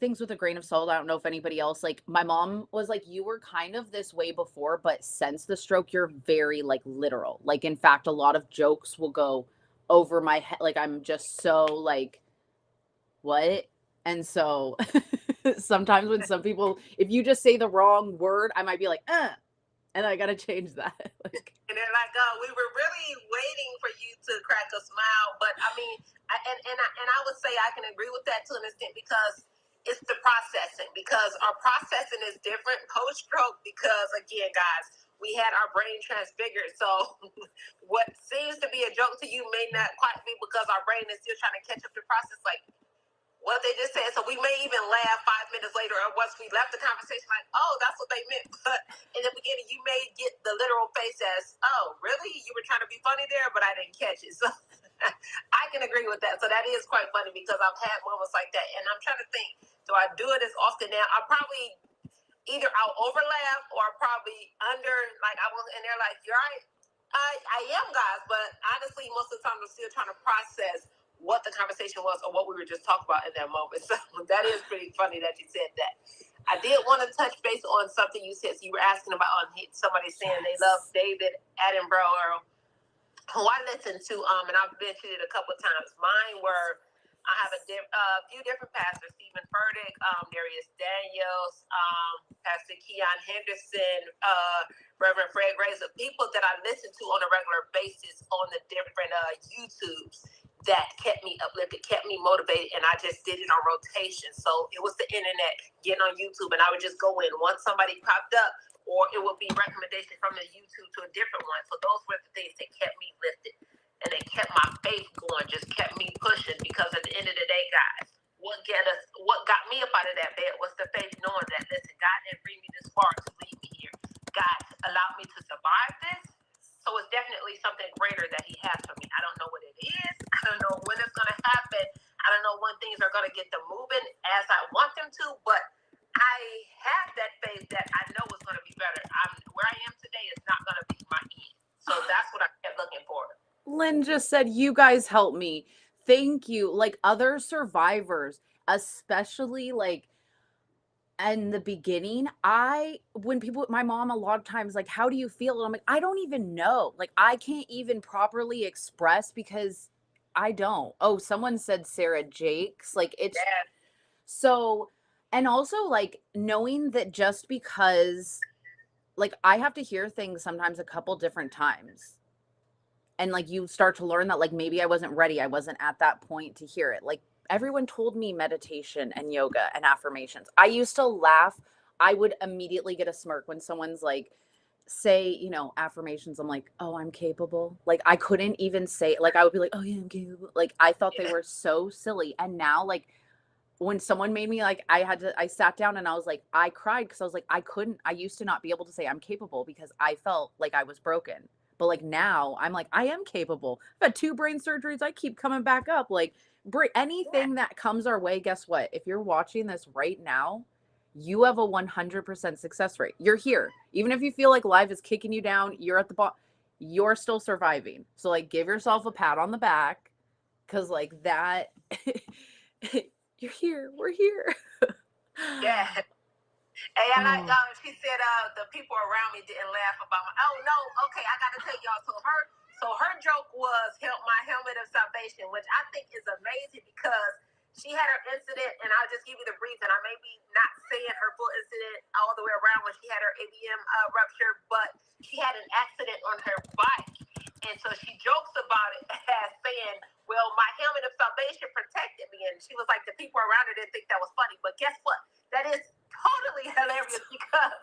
things with a grain of salt. I don't know if anybody else, like, my mom was like, "You were kind of this way before, but since the stroke, you're very, like, literal." Like, in fact, a lot of jokes will go over my head. Like, I'm just so, like, "What?" And so, sometimes when some people if you just say the wrong word, I might be like, and I gotta change that. Like, And they're like, "Oh, we were really waiting for you to crack a smile." But I mean, and I would say I can agree with that to an extent because it's the processing. Because our processing is different post stroke. Because again, guys, we had our brain transfigured. So what seems to be a joke to you may not quite be because our brain is still trying to catch up to process. Like what they just said. So we may even laugh 5 minutes later or once we left the conversation like, oh, that's what they meant. But in the beginning, you may get the literal face as, oh, really? You were trying to be funny there, but I didn't catch it. So I can agree with that. So that is quite funny because I've had moments like that. And I'm trying to think, do I do it as often now? I probably either I'll overlap or probably under, like I was, and they're like, you're right. I am, guys, but honestly, most of the time I'm still trying to process what the conversation was or what we were just talking about in that moment. So that is pretty funny that you said that. I did want to touch base on something you said. So you were asking about somebody saying they love David Attenborough, who I listened to, and I've mentioned it a couple of times. Mine were I have a few different pastors: Stephen Furtick, Darius Daniels, Pastor Keon Henderson, Reverend Fred Grace, people that I listen to on a regular basis on the different YouTubes that kept me uplifted, kept me motivated, and I just did it on rotation. So it was the internet, getting on YouTube, and I would just go in. Once somebody popped up, or it would be recommendation from the YouTube to a different one. So those were the things that kept me lifted. And they kept my faith going, just kept me pushing because at the end of the day, guys, what got me up out of that bed was the faith knowing that, listen, God didn't bring me this far to leave me here. God allowed me to survive this. So it's definitely something greater that he has for me. I don't know what it is. I don't know when it's going to happen. I don't know when things are going to get them moving as I want them to, but I have that faith that I know is going to be better. Where I am today is not going to be my end. So that's what I kept looking for. Lynn just said, "You guys help me." Thank you. Like, other survivors, especially, like, in the beginning, when people my mom a lot of times, like, "How do you feel?" And I'm like, "I don't even know." Like, I can't even properly express because I don't. Oh, someone said Sarah Jakes. Like, it's Yeah. so and also, like, knowing that just because like, I have to hear things sometimes a couple different times. And, like, you start to learn that, like, maybe I wasn't ready, I wasn't at that point to hear it. Like, everyone told me meditation and yoga and affirmations. I used to laugh. I would immediately get a smirk when someone's like, say, affirmations. I'm like, "Oh, I'm capable." Like, I couldn't even say like, I would be like, "Oh, yeah, I'm capable." Like, I thought they Yeah. were so silly. And now, like, when someone made me like I sat down and I was like, I cried because I was like, I used to not be able to say I'm capable because I felt like I was broken. But like now I'm like, I am capable. I've had 2 brain surgeries. I keep coming back up. Like Yeah. anything that comes our way, guess what? If you're watching this right now, you have a 100% success rate. You're here. Even if you feel like life is kicking you down, you're at the bottom, you're still surviving. So like give yourself a pat on the back because like that you're here. We're here. Yeah. And I like Oh, she said the people around me didn't laugh about my oh no, okay, I gotta tell y'all. So her joke was help my helmet of salvation, which I think is amazing because she had her incident, and I'll just give you the brief, and I may be not saying her full incident all the way around when she had her ABM rupture, but she had an accident on her bike. And so she jokes about it as saying, well, my helmet of salvation protected me. And she was like, the people around her didn't think that was funny. But guess what? That is totally hilarious because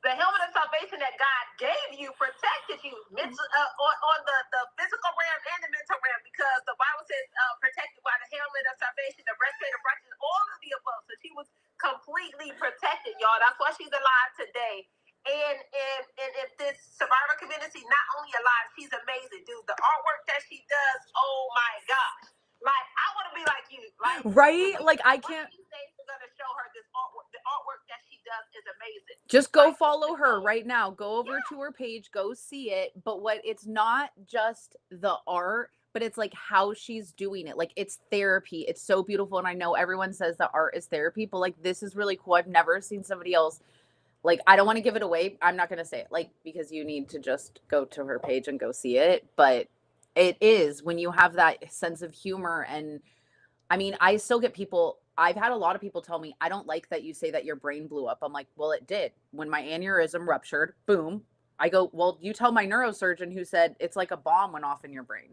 the helmet of salvation that God gave you protected you on the physical realm and the mental realm because the Bible says protected by the helmet of salvation, the breastplate of righteousness, all of the above. So she was completely protected, y'all. That's why she's alive today. And if this survivor community not only alive, she's amazing, dude. The artwork that she does, oh my gosh. Like I want to be like you. Like right? really, Like I one of can't these days we're gonna show her this artwork. The artwork that she does is amazing. just go Like follow her so, right now. Go over yeah, to her page, go see it. But what it's not just the art, but it's like how she's doing it. Like it's therapy. It's so beautiful. And I know everyone says that art is therapy, but like this is really cool. I've never seen somebody else. Like I don't want to give it away. I'm not going to say it like because you need to just go to her page and go see it, but it is when you have that sense of humor. And I mean, I still get people, I've had a lot of people tell me, I don't like that you say that your brain blew up. I'm like, well, it did. When my aneurysm ruptured, boom. I go, well, you tell my neurosurgeon who said it's like a bomb went off in your brain.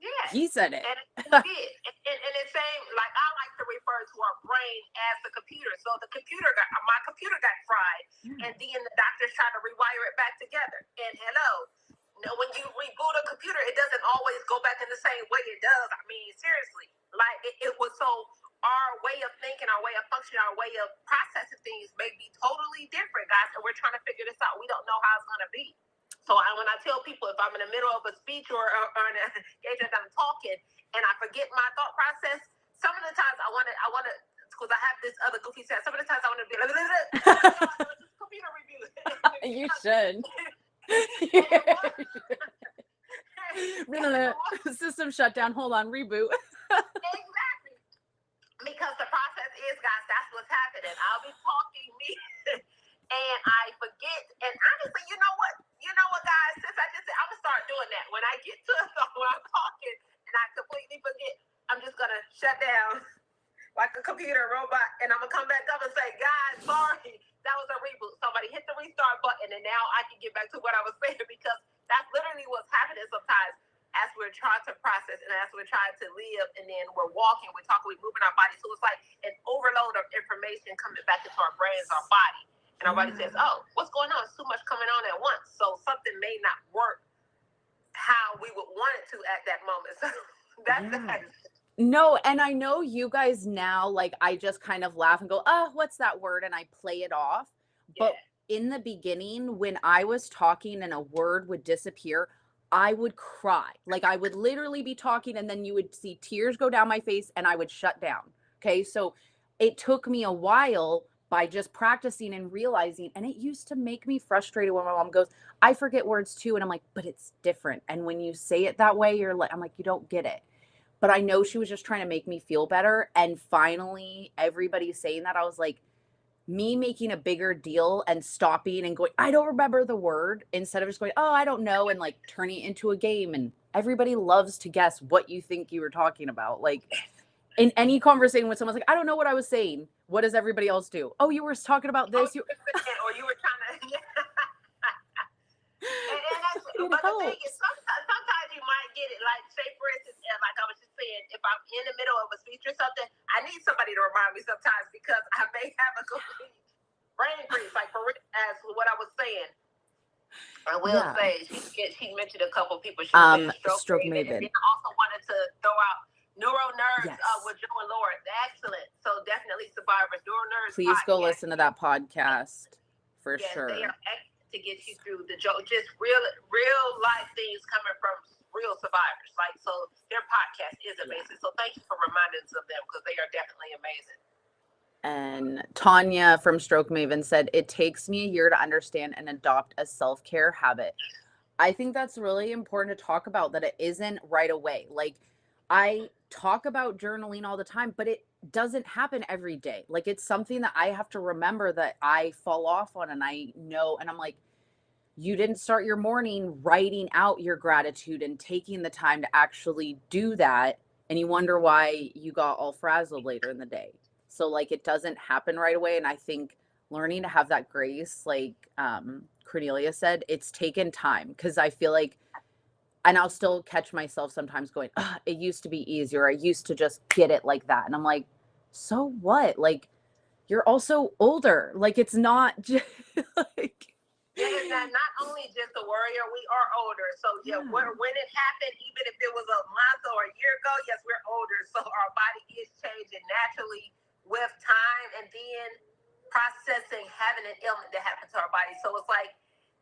Yes. He said it. And he did. And it's saying, like, I like to refer to our brain as the computer. So my computer got fried, and then the doctors try to rewire it back together. And hello, when you reboot a computer, it doesn't always go back in the same way it does. I mean, seriously, like it was so our way of thinking, our way of functioning, our way of processing things may be totally different, guys. And we're trying to figure this out. We don't know how it's going to be. So when I tell people, if I'm in the middle of a speech or an engagement, I'm talking and I forget my thought process, some of the times I want to, because I have this other goofy set. Some of the times I want to be like, computer review. You should. System shut down. Hold on, reboot. Exactly. Because the process is, guys, that's what's happening. I'll be talking and I forget. And honestly, you know what, guys? Since I just said, I'm gonna start doing that. When I get to when I'm talking and I completely forget, I'm just gonna shut down like a computer robot, and I'm gonna come back up and say, guys, sorry, that was a reboot. Somebody hit the restart button, and now I can get back to what I was saying, because that's literally what's happening sometimes as we're trying to process and as we're trying to live, and then we're walking, we're talking, we're moving our body. So it's like an overload of information coming back into our brains, our body. And our body says, oh, what's going on? It's too much coming on at once. So something may not work how we would want it to at that moment. So that's that. No, and I know you guys now, like, I just kind of laugh and go, oh, what's that word? And I play it off. But in the beginning, when I was talking and a word would disappear, I would cry. Like, I would literally be talking and then you would see tears go down my face and I would shut down. Okay. So it took me a while by just practicing and realizing, and it used to make me frustrated when my mom goes, I forget words too. And I'm like, but it's different. And when you say it that way, you're like, I'm like, you don't get it. But I know she was just trying to make me feel better. And finally, everybody's saying that. I was like, me making a bigger deal and stopping and going, I don't remember the word, instead of just going, oh, I don't know, and like turning it into a game. And everybody loves to guess what you think you were talking about. Like in any conversation with someone's like, I don't know what I was saying. What does everybody else do? Oh, you were talking about this. Or you were trying to. and that's, but the thing is, sometimes you might get it. Like, say, for instance, like I was just saying, if I'm in the middle of a speech or something, I need somebody to remind me sometimes, because I may have a complete brain freeze, like for as what I was saying. I will say, she mentioned a couple people. She Stroke Maven. And then I also wanted to throw out Neuro Nerds with Joe and Laura. Excellent. So definitely Survivors. Neuro Nerds. Please go listen to that podcast for sure. They are excellent to get you through the just real life things coming from real survivors. Like, so their podcast is amazing. So thank you for reminding us of them, because they are definitely amazing. And Tanya from Stroke Maven said, it takes me a year to understand and adopt a self-care habit. I think that's really important to talk about, that it isn't right away. Like, I talk about journaling all the time, but it doesn't happen every day. Like, it's something that I have to remember that I fall off on, and I know, and I'm like, you didn't start your morning writing out your gratitude and taking the time to actually do that. And you wonder why you got all frazzled later in the day. So like, it doesn't happen right away. And I think learning to have that grace, like Cornelia said, it's taken time, because I feel like, and I'll still catch myself sometimes going, it used to be easier. I used to just get it like that. And I'm like, so what? Like, you're also older. Like, it's not just like. Not only just a warrior, we are older. So when it happened, even if it was a month or a year ago, yes, we're older. So our body is changing naturally with time, and then processing having an ailment that happened to our body. So it's like,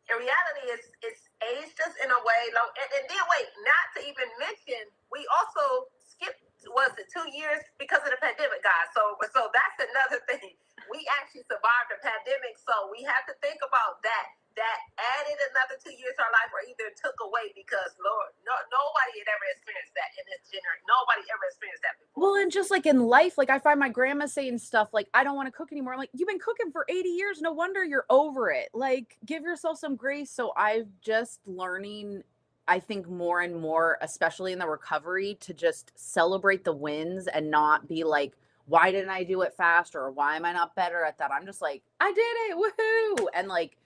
in reality, it's aged us in a way. And then wait, not to even mention, we also skipped, was it 2 years because of the pandemic, guys? So that's another thing. We actually survived the pandemic, so we have to think about that that added another 2 years to our life or either took away, because Lord, nobody had ever experienced that in this generation. Nobody ever experienced that before. Well, and just like in life, like I find my grandma saying stuff like, I don't want to cook anymore. I'm like, you've been cooking for 80 years. No wonder you're over it. Like, give yourself some grace. So I've just learning, I think, more and more, especially in the recovery, to just celebrate the wins and not be like, why didn't I do it faster? Or why am I not better at that? I'm just like, I did it. Woohoo. And like,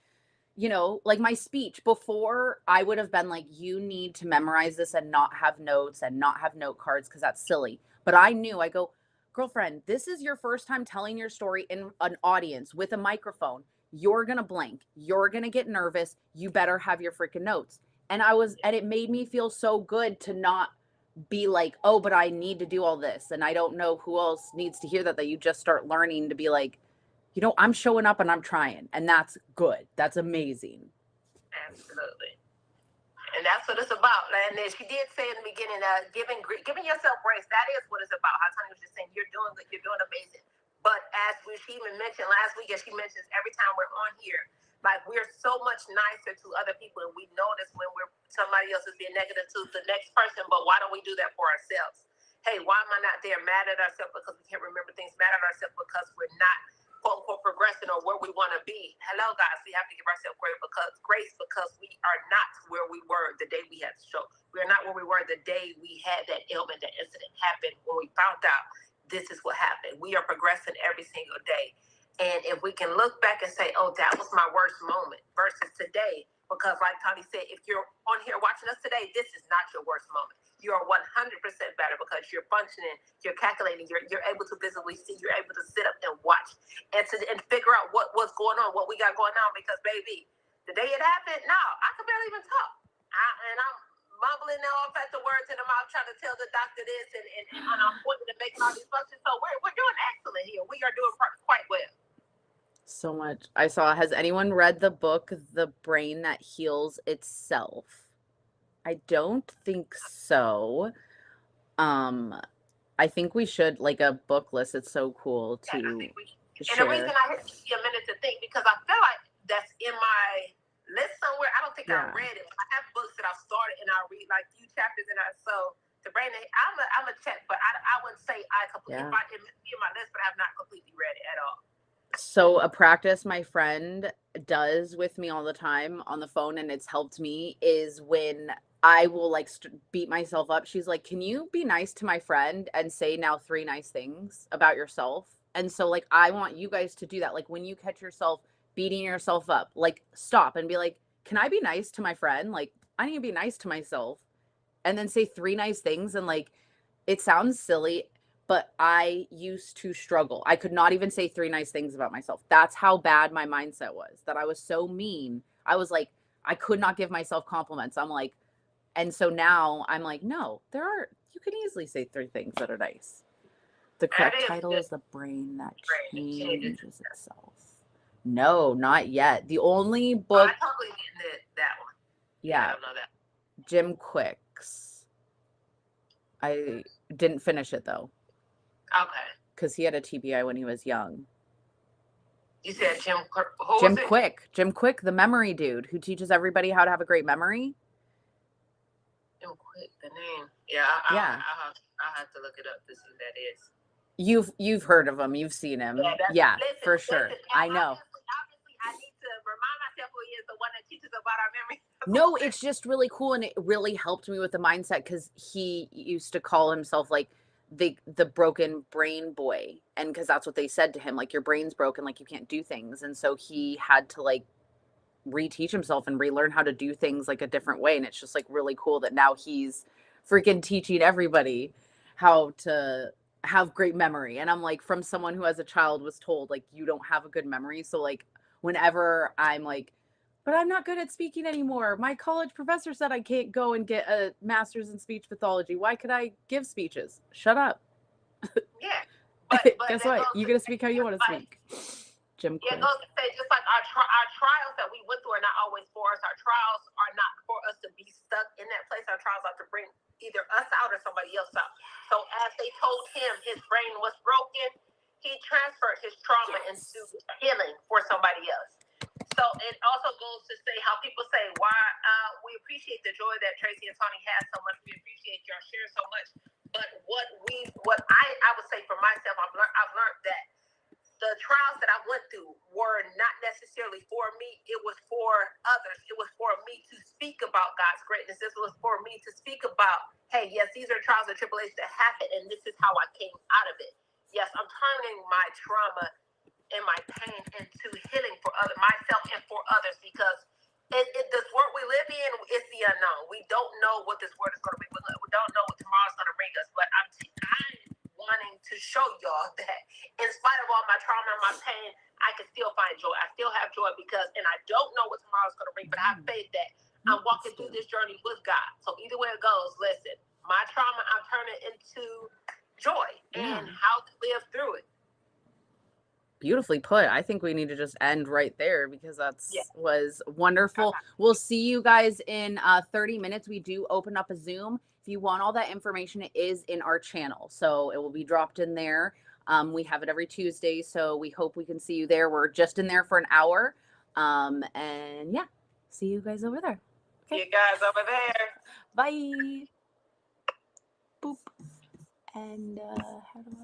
you know, like my speech before, I would have been like, you need to memorize this and not have notes and not have note cards because that's silly. But I knew, I go, girlfriend, this is your first time telling your story in an audience with a microphone. You're going to blank. You're going to get nervous. You better have your freaking notes. And and it made me feel so good to not be like, oh, but I need to do all this. And I don't know who else needs to hear that you just start learning to be like, you know, I'm showing up and I'm trying, and that's good. That's amazing. Absolutely. And that's what it's about. And then she did say in the beginning, giving yourself grace. That is what it's about. How Tawnie was just saying, you're doing good, you're doing amazing. But as she even mentioned last week, as she mentions every time we're on here, like, we're so much nicer to other people, and we notice when somebody else is being negative to the next person. But why don't we do that for ourselves? Hey, why am I not there mad at ourselves because we can't remember things? Mad at ourselves because we're not, quote unquote, progressing or where we want to be. Hello, guys. We have to give ourselves grace because we are not where we were the day we had the stroke. We are not where we were the day we had that ailment, that incident happened, when we found out this is what happened. We are progressing every single day. And if we can look back and say, oh, that was my worst moment versus today, because like Tawnie said, if you're on here watching us today, this is not your worst moment. You are 100% better because you're functioning, you're calculating, you're able to visibly see, you're able to sit up and watch and figure out what's going on, what we got going on. Because, baby, the day it happened, no, I could barely even talk. And I'm mumbling all types of words in the mouth, trying to tell the doctor this, and I'm pointing to making all these functions. So we're doing excellent here. We are doing quite well. So much. I saw, has anyone read the book, The Brain That Heals Itself? I don't think so. I think we should, like, a book list. It's so cool to share. And the reason I had to give you a minute to think, because I feel like that's in my list somewhere. I don't think I read it. I have books that I've started and I read like few chapters, and so the brain, I'm a check, but I wouldn't say I completely. It must be in my list, but I have not completely read it at all. So a practice my friend does with me all the time on the phone, and it's helped me, is when I will like beat myself up. She's like, can you be nice to my friend and say now 3 nice things about yourself? And so like, I want you guys to do that. Like, when you catch yourself beating yourself up, like, stop and be like, can I be nice to my friend? Like, I need to be nice to myself. And then say 3 nice things. And like, it sounds silly, but I used to struggle. I could not even say 3 nice things about myself. That's how bad my mindset was, that I was so mean. I was like, I could not give myself compliments. I'm like, and so now I'm like, no, you can easily say 3 things that are nice. The correct title is The Brain That Changes Itself. No, not yet. The only book. I totally get that one. Yeah. I don't know that. Jim Quick's. I didn't finish it though. Okay. Because he had a TBI when he was young. You said Jim Quick. Jim Quick, the memory dude who teaches everybody how to have a great memory. Jim Quick, the name. Yeah. I'll have to look it up to see who that is. You've heard of him. You've seen him. Yeah, for sure. I know. Obviously, I need to remind myself who he is, the one that teaches about our memory. No, it's just really cool, and it really helped me with the mindset, because he used to call himself like the broken brain boy, and because that's what they said to him, like, your brain's broken, like you can't do things, and so he had to like reteach himself and relearn how to do things like a different way. And it's just like really cool that now he's freaking teaching everybody how to have great memory. And I'm like, from someone who as a child was told like, you don't have a good memory. So like, whenever I'm like, but I'm not good at speaking anymore, my college professor said I can't go and get a master's in speech pathology, why could I give speeches? Shut up. Yeah. But guess what? You get to speak how you want to speak. Jim Quick. Yeah, it goes to say, just like our trials that we went through are not always for us. Our trials are not for us to be stuck in that place. Our trials are to bring either us out or somebody else out. So as they told him his brain was broken, he transferred his trauma into healing for somebody else. So So it also goes to say how people say, why we appreciate the joy that Tracey and Tawnie has so much. We appreciate y'all sharing so much. But what I would say for myself, I've learned that the trials that I went through were not necessarily for me. It was for others. It was for me to speak about God's greatness. This was for me to speak about, hey, yes, these are trials and tribulations that happen, and this is how I came out of it. Yes, I'm turning my trauma and my pain into healing for myself and for others, because this world we live in is the unknown. We don't know what this world is going to bring. We don't know what tomorrow's going to bring us. But I'm wanting to show y'all that in spite of all my trauma and my pain, I can still find joy. I still have joy and I don't know what tomorrow's going to bring, but I have faith that I'm walking through this journey with God. So either way it goes, listen, my trauma, I'm turning into joy and how to live through it. Beautifully put. I think we need to just end right there because was wonderful. We'll see you guys in 30 minutes. We do open up a Zoom. If you want all that information, it is in our channel. So it will be dropped in there. We have it every Tuesday. So we hope we can see you there. We're just in there for an hour. And yeah, see you guys over there. Okay. See you guys over there. Bye. Boop. And how do I